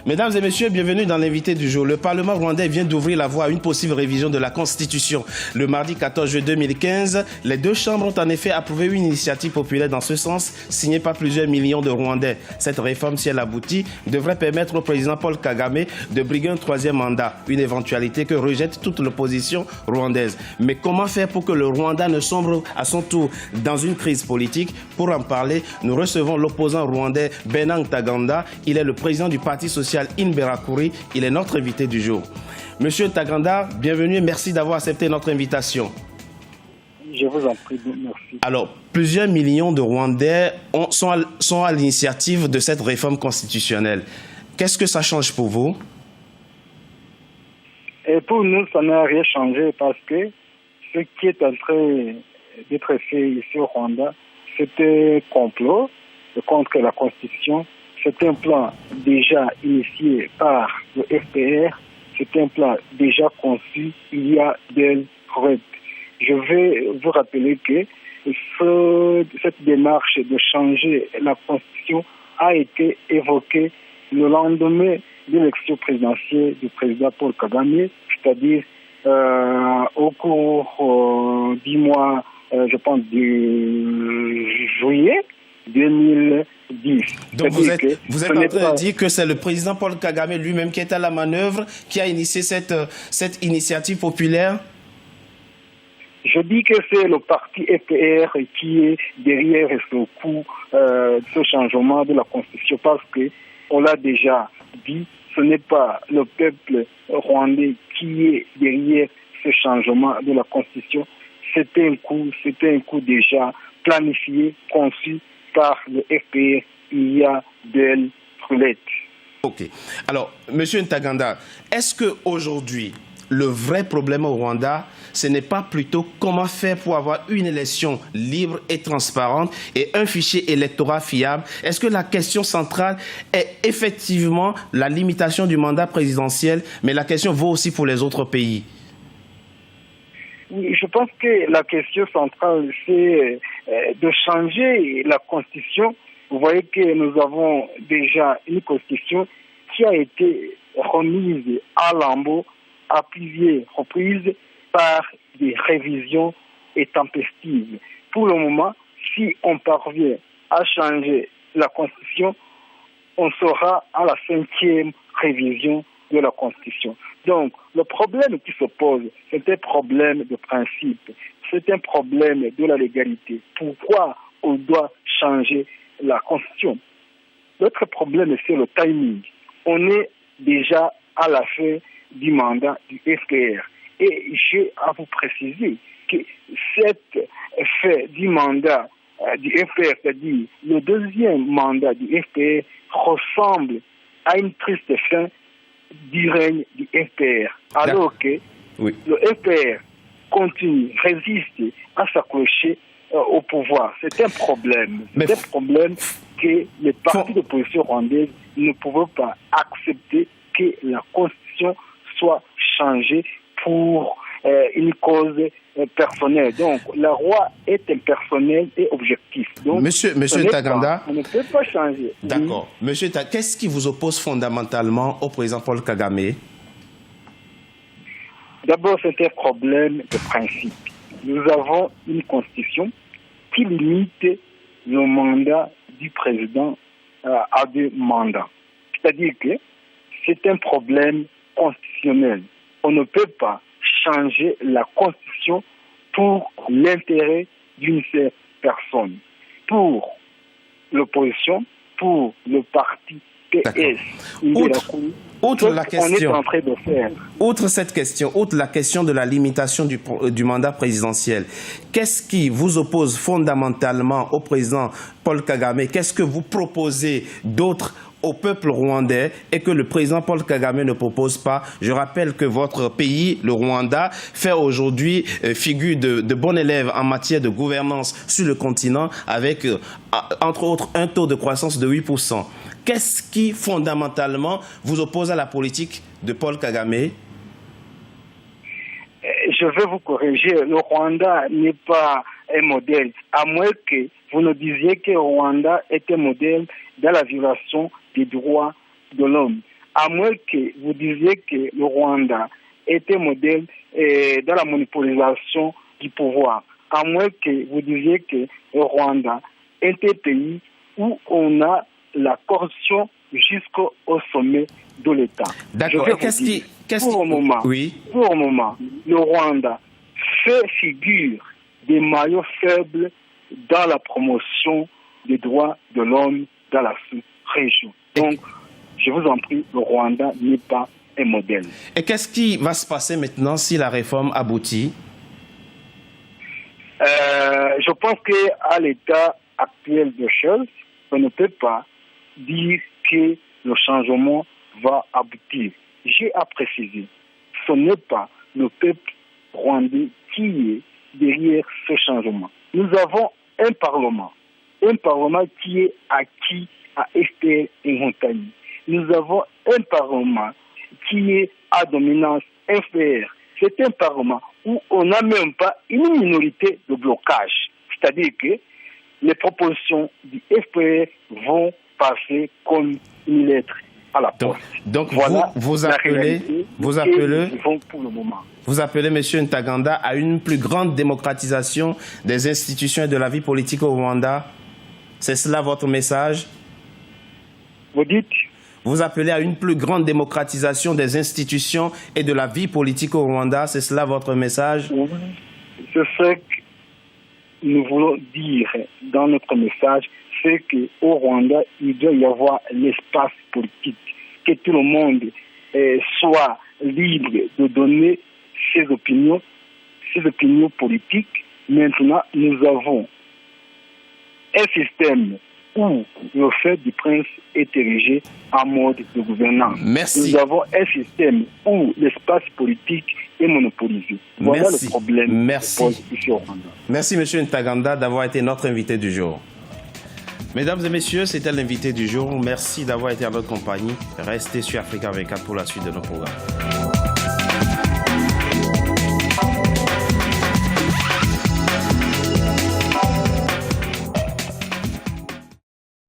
Mesdames et messieurs, bienvenue dans l'invité du jour. Le Parlement rwandais vient d'ouvrir la voie à une possible révision de la Constitution. Le mardi 14 juillet 2015, les deux chambres ont en effet approuvé une initiative populaire dans ce sens, signée par plusieurs millions de Rwandais. Cette réforme, si elle aboutit, devrait permettre au président Paul Kagame de briguer un troisième mandat, une éventualité que rejette toute l'opposition rwandaise. Mais comment faire pour que le Rwanda ne sombre à son tour dans une crise politique? Pour en parler, nous recevons l'opposant rwandais Bernard Ntaganda. Il est le président du Parti social Imberakuri. Il est notre invité du jour. Monsieur Ntaganda, bienvenue et merci d'avoir accepté notre invitation. Je vous en prie, merci. Alors, plusieurs millions de Rwandais sont à l'initiative de cette réforme constitutionnelle. Qu'est-ce que ça change pour vous? Et pour nous, ça n'a rien changé parce que ce qui est en train d'être fait ici au Rwanda, c'est un complot contre la Constitution. C'est un plan déjà initié par le FPR. C'est un plan déjà conçu il y a des preuves. Je vais vous rappeler que cette démarche de changer la Constitution a été évoquée le lendemain de l'élection présidentielle du président Paul Kagame, c'est-à-dire au cours du mois, je pense, du juillet 2010. Donc vous êtes en train de dire que c'est le président Paul Kagame lui-même qui est à la manœuvre, qui a initié cette initiative populaire? Je dis que c'est le parti FPR qui est derrière ce coup de ce changement de la Constitution parce que on l'a déjà dit, ce n'est pas le peuple rwandais qui est derrière ce changement de la Constitution. C'était un coup déjà planifié, conçu par le FPR il y a des roulettes. Ok. Alors, Monsieur Ntaganda, est-ce qu'aujourd'hui, le vrai problème au Rwanda, ce n'est pas plutôt comment faire pour avoir une élection libre et transparente et un fichier électoral fiable? Est-ce que la question centrale est effectivement la limitation du mandat présidentiel, mais la question vaut aussi pour les autres pays? Oui, je pense que la question centrale, c'est de changer la Constitution. Vous voyez que nous avons déjà une Constitution qui a été remise à lambeaux à plusieurs reprises par des révisions intempestives. Pour le moment, si on parvient à changer la Constitution, on sera à la 5e révision de la Constitution. Donc, le problème qui se pose, c'est un problème de principe, c'est un problème de la légalité. Pourquoi on doit changer la Constitution? L'autre problème, c'est le timing. On est déjà à la fin du mandat du FPR. Et j'ai à vous préciser que cette fin du mandat du FPR, c'est-à-dire le deuxième mandat du FPR, ressemble à une triste fin du règne du FPR. Alors que le FPR continue, résiste à s'accrocher au pouvoir. C'est un problème. C'est un problème que les partis d'opposition rwandaises ne peuvent pas accepter que la Constitution soit changée pour une cause personnelle. Donc, la loi est impersonnelle et objective. Donc, Monsieur Ntaganda, on ne peut pas changer. D'accord. Monsieur Ntaganda, qu'est-ce qui vous oppose fondamentalement au président Paul Kagame? D'abord, c'est un problème de principe. Nous avons une constitution qui limite le mandat du président à 2 mandats. C'est-à-dire que c'est un problème constitutionnel. On ne peut pas changer la Constitution pour l'intérêt d'une seule personne. Pour l'opposition, pour le parti PS. Outre la question, on est en train de faire. Outre cette question, outre la question de la limitation du mandat présidentiel, qu'est-ce qui vous oppose fondamentalement au président Paul Kagame? Qu'est-ce que vous proposez d'autre au peuple rwandais et que le président Paul Kagame ne propose pas? Je rappelle que votre pays, le Rwanda, fait aujourd'hui figure de bon élève en matière de gouvernance sur le continent avec, entre autres, un taux de croissance de 8%. Qu'est-ce qui, fondamentalement, vous oppose à la politique de Paul Kagame? Je vais vous corriger. Le Rwanda n'est pas un modèle, à moins que vous nous disiez que le Rwanda est un modèle dans la violation des droits de l'homme. à moins que vous disiez que le Rwanda était modèle dans la monopolisation du pouvoir, à moins que vous disiez que le Rwanda était un pays où on a la corruption jusqu'au sommet de l'État. D'accord. Pour le moment, le Rwanda fait figure des maillots faibles dans la promotion des droits de l'homme dans la sous-région. Donc, je vous en prie, le Rwanda n'est pas un modèle. Et qu'est-ce qui va se passer maintenant si la réforme aboutit? Je pense qu'à l'état actuel des choses, on ne peut pas dire que le changement va aboutir. J'ai à préciser, ce n'est pas le peuple rwandais qui est derrière ce changement. Nous avons un parlement qui est acquis à FPR et Montagny. Nous avons un parlement qui est à dominance FPR. C'est un parlement où on n'a même pas une minorité de blocage. C'est-à-dire que les propositions du FPR vont passer comme une lettre à la poste. Donc voilà vous appelez pour le moment. Vous appelez M. Ntaganda à une plus grande démocratisation des institutions et de la vie politique au Rwanda. C'est cela votre message? Vous dites? Vous appelez à une plus grande démocratisation des institutions et de la vie politique au Rwanda. C'est cela votre message? Oui, c'est ce que nous voulons dire dans notre message, c'est qu'au Rwanda, il doit y avoir l'espace politique, que tout le monde soit libre de donner ses opinions politiques. Maintenant, nous avons un système où le fait du prince est érigé en mode de gouvernance. Merci. Nous avons un système où l'espace politique est monopolisé. Voilà le problème. Merci. Ici au Rwanda. Merci, M. Ntaganda, d'avoir été notre invité du jour. Mesdames et messieurs, c'était l'invité du jour. Merci d'avoir été à notre compagnie. Restez sur Africa 24 pour la suite de nos programmes.